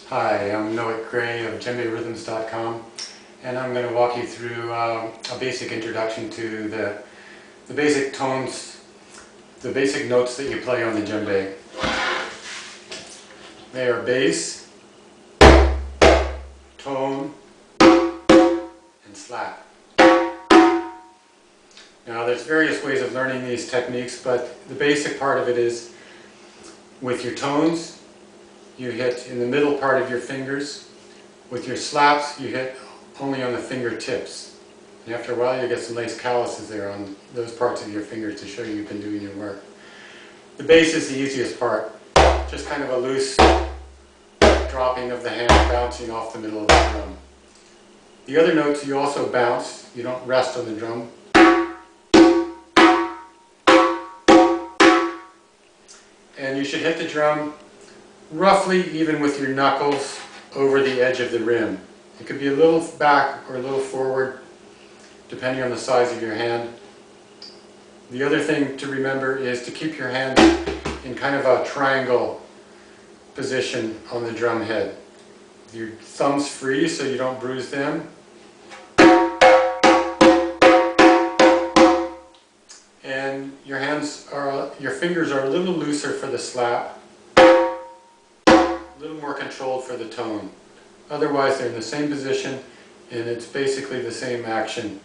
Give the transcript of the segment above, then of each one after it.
Hi, I'm Noah Gray of DjembeRhythms.com, and I'm going to walk you through a basic introduction to the basic tones, the basic notes that you play on the djembe. They are bass, tone, and slap. Now there's various ways of learning these techniques, but the basic part of it is with your tones, you hit in the middle part of your fingers. With your slaps, you hit only on the fingertips. And after a while, you get some nice calluses there on those parts of your fingers to show you've been doing your work. The bass is the easiest part. Just kind of a loose dropping of the hand, bouncing off the middle of the drum. The other notes you also bounce. You don't rest on the drum. And you should hit the drum roughly even with your knuckles over the edge of the rim. It could be a little back or a little forward depending on the size of your hand. The other thing to remember is to keep your hand in kind of a triangle position on the drum head. Your thumbs free so you don't bruise them. And your fingers are a little looser for the slap. A little more controlled for the tone. Otherwise they're in the same position and it's basically the same action.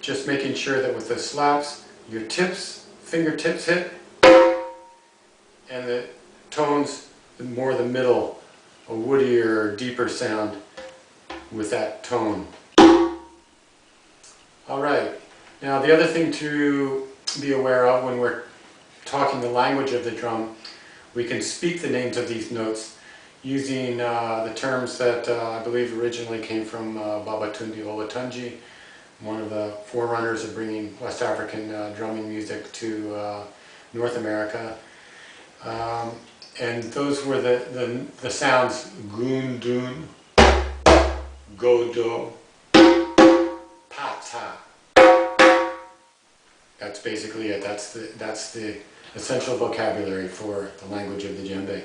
Just making sure that with the slaps your fingertips hit, and the tones more the middle, a woodier, deeper sound with that tone. Alright, now the other thing to be aware of when we're talking the language of the drum, we can speak the names of these notes using the terms that I believe originally came from Babatunde Olatunji, one of the forerunners of bringing West African drumming music to North America. And those were the sounds gundun, godo, pata. That's basically it. That's the essential vocabulary for the language of the djembe.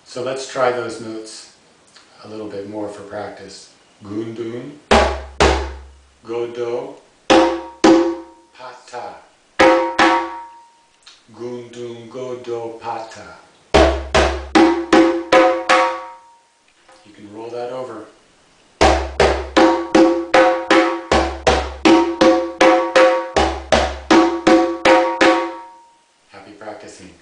So let's try those notes a little bit more for practice. Gundun, godo, pata. Gundun, godo, pata. You can roll that over. Happy practicing.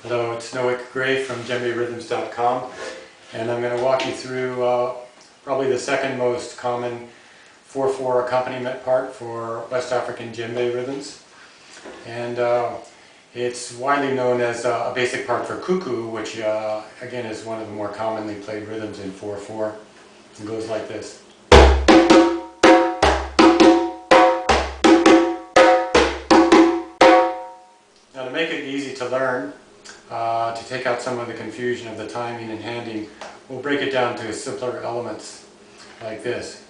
Hello, it's Noah Gray from DjembeRhythms.com, and I'm going to walk you through probably the second most common 4/4 accompaniment part for West African djembe rhythms. And it's widely known as a basic part for cuckoo, which again is one of the more commonly played rhythms in 4/4. It goes like this. Now to make it easy to learn, to take out some of the confusion of the timing and handing, we'll break it down to simpler elements like this.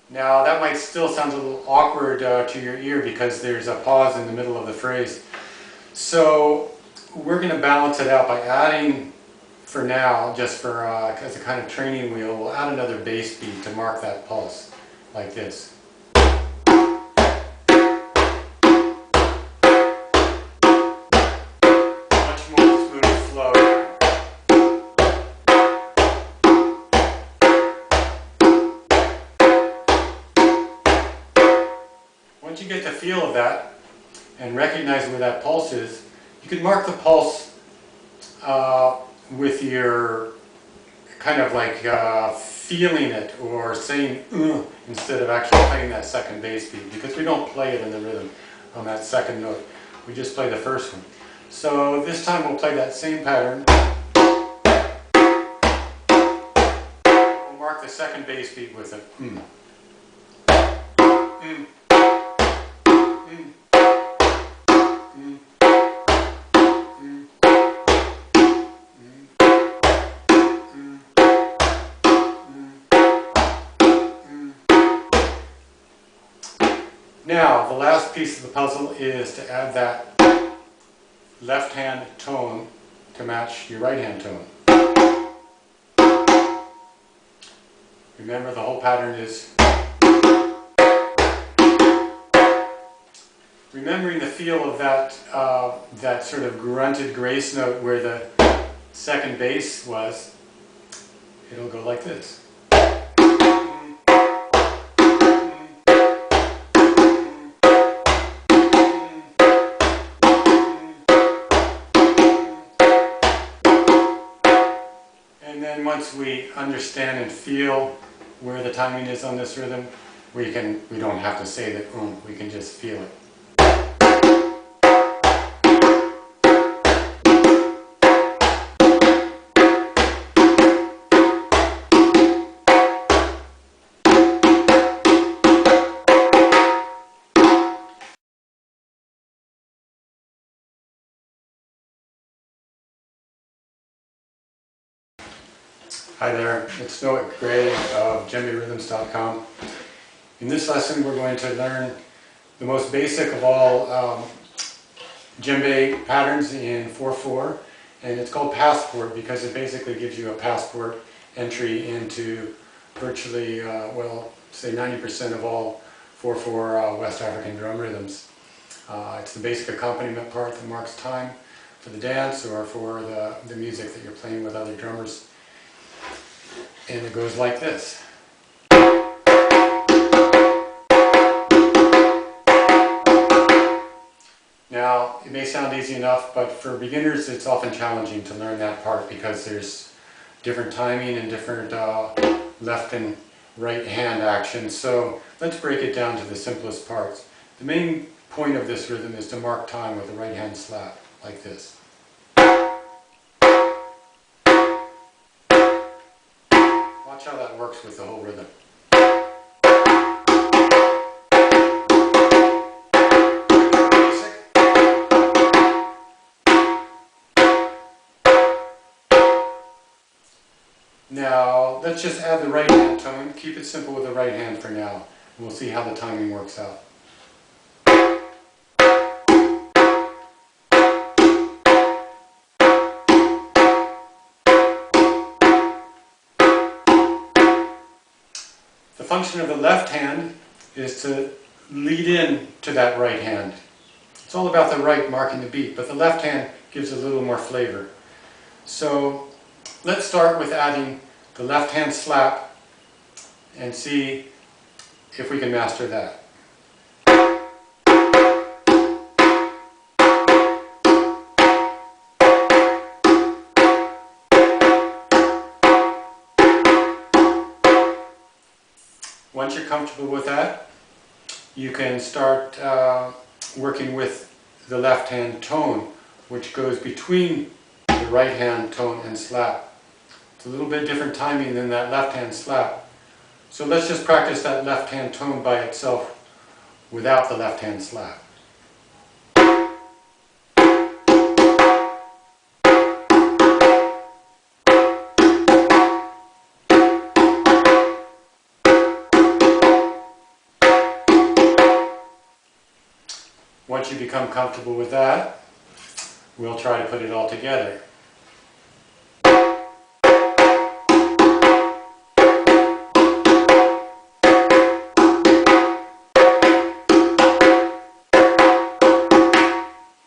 Now that might still sound a little awkward to your ear because there's a pause in the middle of the phrase. So we're going to balance it out by adding, for now, just for as a kind of training wheel, we'll add another bass beat to mark that pulse, like this. Much more smooth flow. Once you get the feel of that and recognize where that pulse is, you can mark the pulse with your kind of like feeling it or saying instead of actually playing that second bass beat, because we don't play it in the rhythm on that second note. We just play the first one. So this time we'll play that same pattern. We'll mark the second bass beat with it. Now, the last piece of the puzzle is to add that left hand tone to match your right hand tone. Remember, the whole pattern is remembering the feel of that sort of grunted grace note where the second bass was. It'll go like this. And then once we understand and feel where the timing is on this rhythm, we don't have to say that we can just feel it. Hi there, it's Noah Gray of djemberhythms.com. In this lesson we're going to learn the most basic of all djembe patterns in 4/4, and it's called Passport because it basically gives you a passport entry into virtually, well, say 90% of all 4/4 West African drum rhythms. It's the basic accompaniment part that marks time for the dance or for the music that you're playing with other drummers. And it goes like this. Now, it may sound easy enough, but for beginners it's often challenging to learn that part because there's different timing and different left and right hand action. So let's break it down to the simplest parts. The main point of this rhythm is to mark time with a right hand slap, like this. Watch how that works with the whole rhythm. Basic. Now, let's just add the right hand tone. Keep it simple with the right hand for now. We'll see how the timing works out. The function of the left hand is to lead in to that right hand. It's all about the right marking the beat, but the left hand gives a little more flavor. So let's start with adding the left hand slap and see if we can master that. Once you're comfortable with that, you can start working with the left hand tone, which goes between the right hand tone and slap. It's a little bit different timing than that left hand slap. So let's just practice that left hand tone by itself without the left hand slap. Once you become comfortable with that, we'll try to put it all together.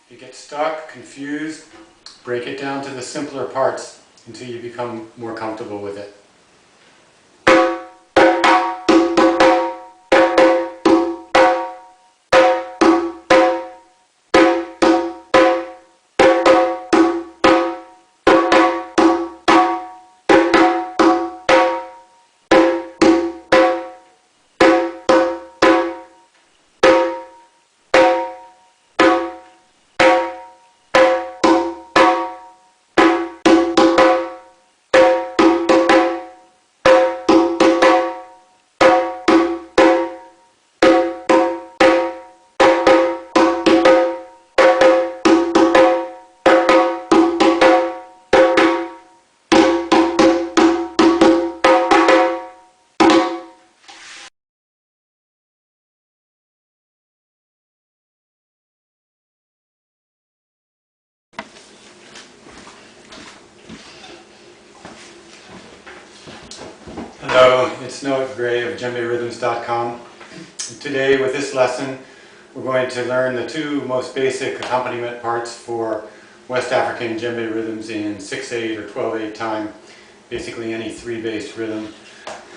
If you get stuck, confused, break it down to the simpler parts until you become more comfortable with it. Hello, it's Noah Gray of DjembeRhythms.com. Today with this lesson we're going to learn the two most basic accompaniment parts for West African Djembe rhythms in 6/8 or 12/8 time, basically any 3-based rhythm.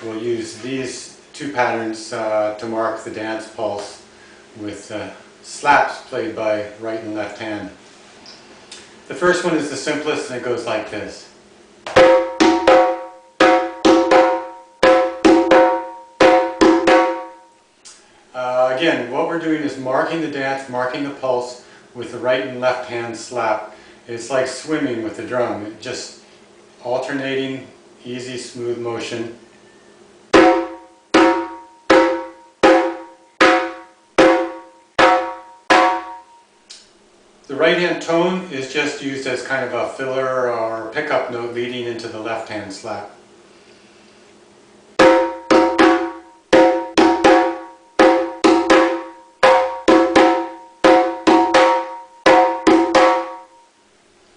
We'll use these two patterns to mark the dance pulse with slaps played by right and left hand. The first one is the simplest and it goes like this. Again, what we're doing is marking the dance, marking the pulse with the right and left hand slap. It's like swimming with the drum, just alternating, easy, smooth motion. The right hand tone is just used as kind of a filler or pickup note leading into the left hand slap.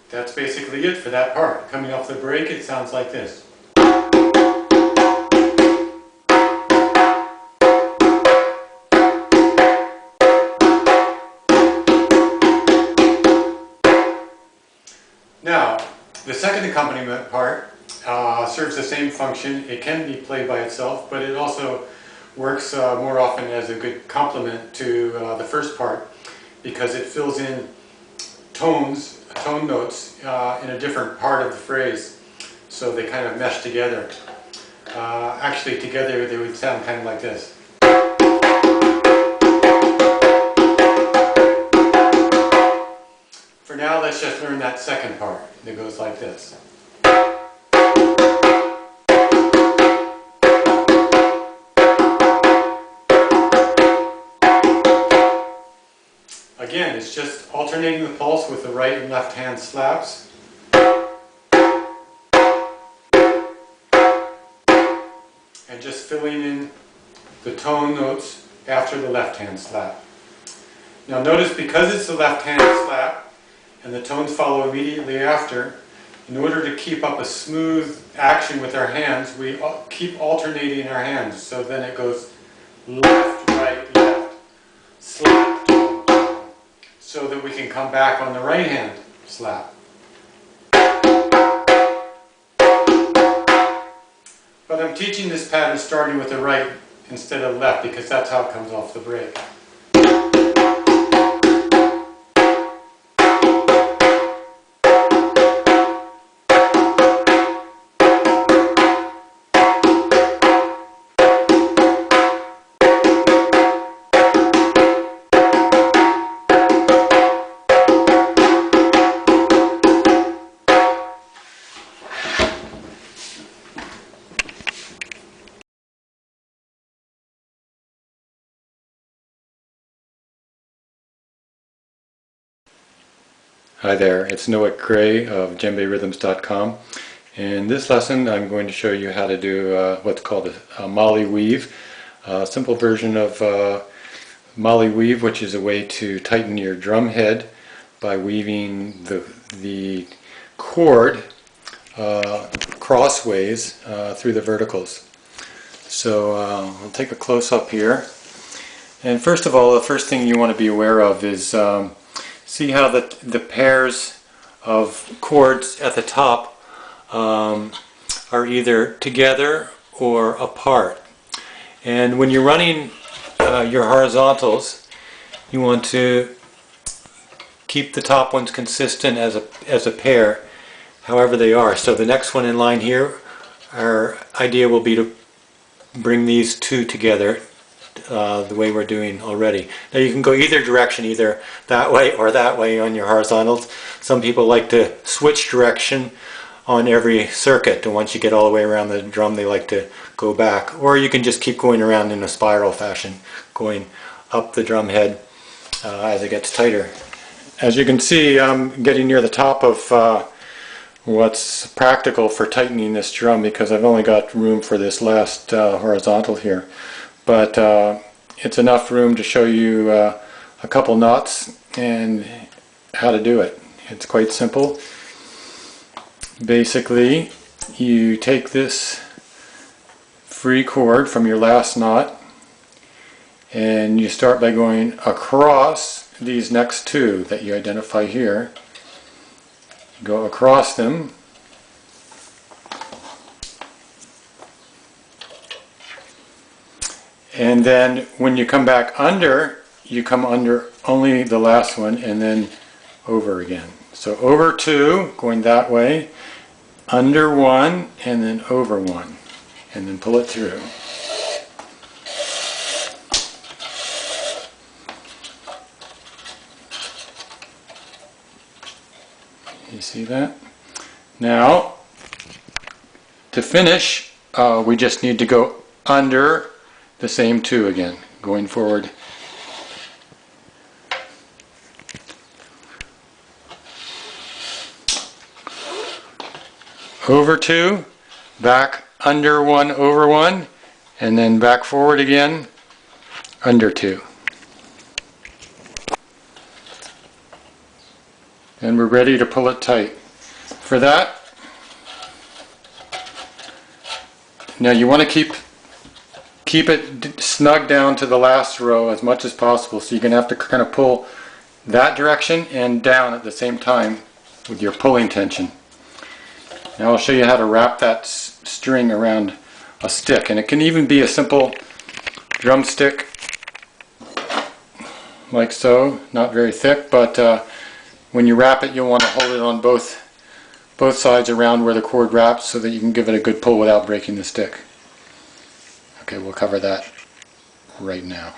That's basically it for that part. Coming off the break, it sounds like this. Now, the second accompaniment part serves the same function. It can be played by itself, but it also works more often as a good complement to the first part because it fills in tone notes in a different part of the phrase, so they kind of mesh together. Actually, together they would sound kind of like this. For now, let's just learn that second part that goes like this. Again, it's just alternating the pulse with the right and left hand slaps. And just filling in the tone notes after the left hand slap. Now notice, because it's the left hand slap and the tones follow immediately after, in order to keep up a smooth action with our hands, we keep alternating our hands. So then it goes left, right, left, slap, so that we can come back on the right hand slap. But I'm teaching this pattern starting with the right instead of left because that's how it comes off the break. Hi there, it's Noah Gray of DjembeRhythms.com. In this lesson I'm going to show you how to do what's called a Mali weave, a simple version of Mali weave, which is a way to tighten your drum head by weaving the cord crossways through the verticals. So I'll take a close-up here. And first of all, the first thing you want to be aware of is see how the pairs of chords at the top are either together or apart. And when you're running your horizontals, you want to keep the top ones consistent as a pair, however they are. So the next one in line here, our idea will be to bring these two together the way we're doing already. Now you can go either direction, either that way or that way on your horizontals. Some people like to switch direction on every circuit, and once you get all the way around the drum they like to go back. Or you can just keep going around in a spiral fashion, going up the drum head as it gets tighter. As you can see, I'm getting near the top of what's practical for tightening this drum because I've only got room for this last horizontal here. But it's enough room to show you a couple knots and how to do it. It's quite simple. Basically, you take this free cord from your last knot, and you start by going across these next two that you identify here. Go across them, and then when you come back under, you come under only the last one and then over again. So over two, going that way, under one, and then over one, and then pull it through. You see that? Now, to finish, we just need to go under the same two again, going forward. Over two, back under one, over one, and then back forward again, under two. And we're ready to pull it tight. For that, now you want to keep it snug down to the last row as much as possible, so you're going to have to kind of pull that direction and down at the same time with your pulling tension. Now I'll show you how to wrap that string around a stick, and it can even be a simple drumstick like so, not very thick, but when you wrap it you'll want to hold it on both sides around where the cord wraps so that you can give it a good pull without breaking the stick. Okay, we'll cover that right now.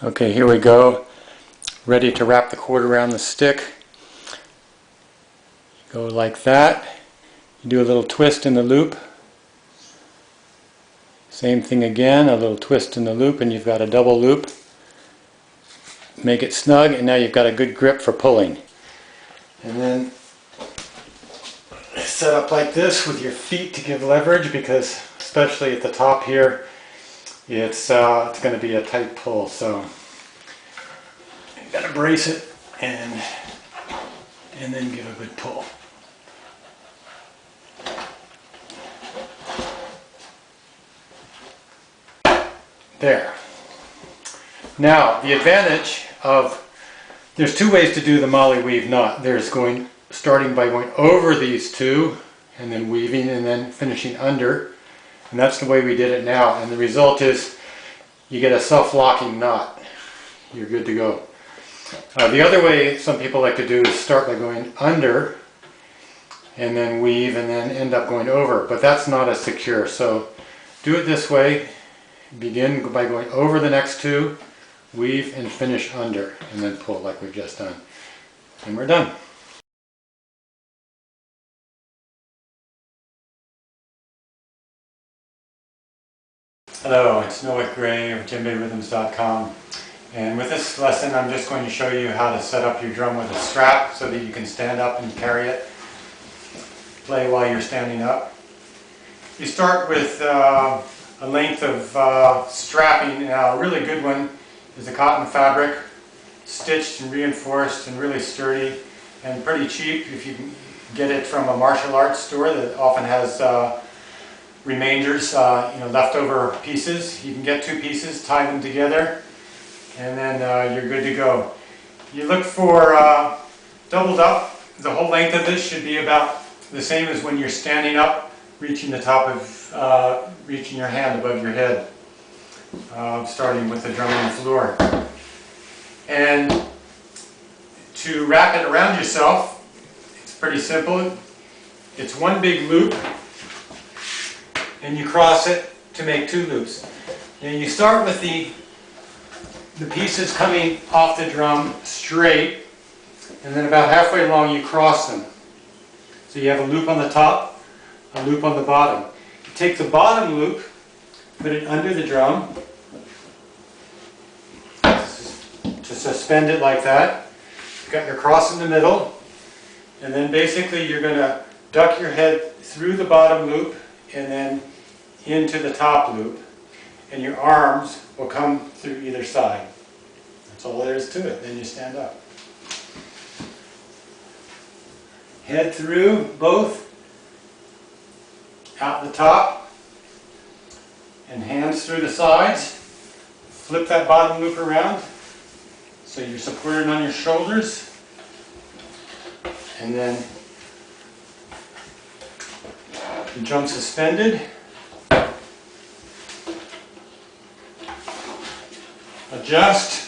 Okay, here we go, ready to wrap the cord around the stick. Go like that. You do a little twist in the loop. Same thing again, a little twist in the loop, and you've got a double loop. Make it snug, and now you've got a good grip for pulling. And then set up like this with your feet to give leverage, because especially at the top here, it's going to be a tight pull. So you've got to brace it and then give a good pull. There. Now, the advantage of, there's two ways to do the molly weave knot. There's starting by going over these two and then weaving and then finishing under. And that's the way we did it now. And the result is you get a self-locking knot. You're good to go. The other way some people like to do is start by going under and then weave and then end up going over. But that's not as secure. So do it this way. Begin by going over the next two, weave and finish under, and then pull like we've just done. And we're done. Hello, it's Noah Gray of DjembeRhythms.com, and with this lesson I'm just going to show you how to set up your drum with a strap so that you can stand up and carry it, play while you're standing up. You start with a length of strapping. Now a really good one is a cotton fabric, stitched and reinforced and really sturdy and pretty cheap if you can get it from a martial arts store that often has remainders, leftover pieces. You can get two pieces, tie them together, and then you're good to go. You look for doubled up. The whole length of this should be about the same as when you're standing up, reaching the top of, reaching your hand above your head, starting with the drum on the floor. And to wrap it around yourself, it's pretty simple. It's one big loop, and you cross it to make two loops. And you start with the pieces coming off the drum straight, and then about halfway along you cross them. So you have a loop on the top, a loop on the bottom. You take the bottom loop, put it under the drum to suspend it like that. You've got your cross in the middle, and then basically you're going to duck your head through the bottom loop and then into the top loop, and your arms will come through either side. That's all there is to it. Then you stand up. Head through both, out the top, And hands through the sides. Flip that bottom loop around so you're supported on your shoulders. And then you jump suspended. Adjust.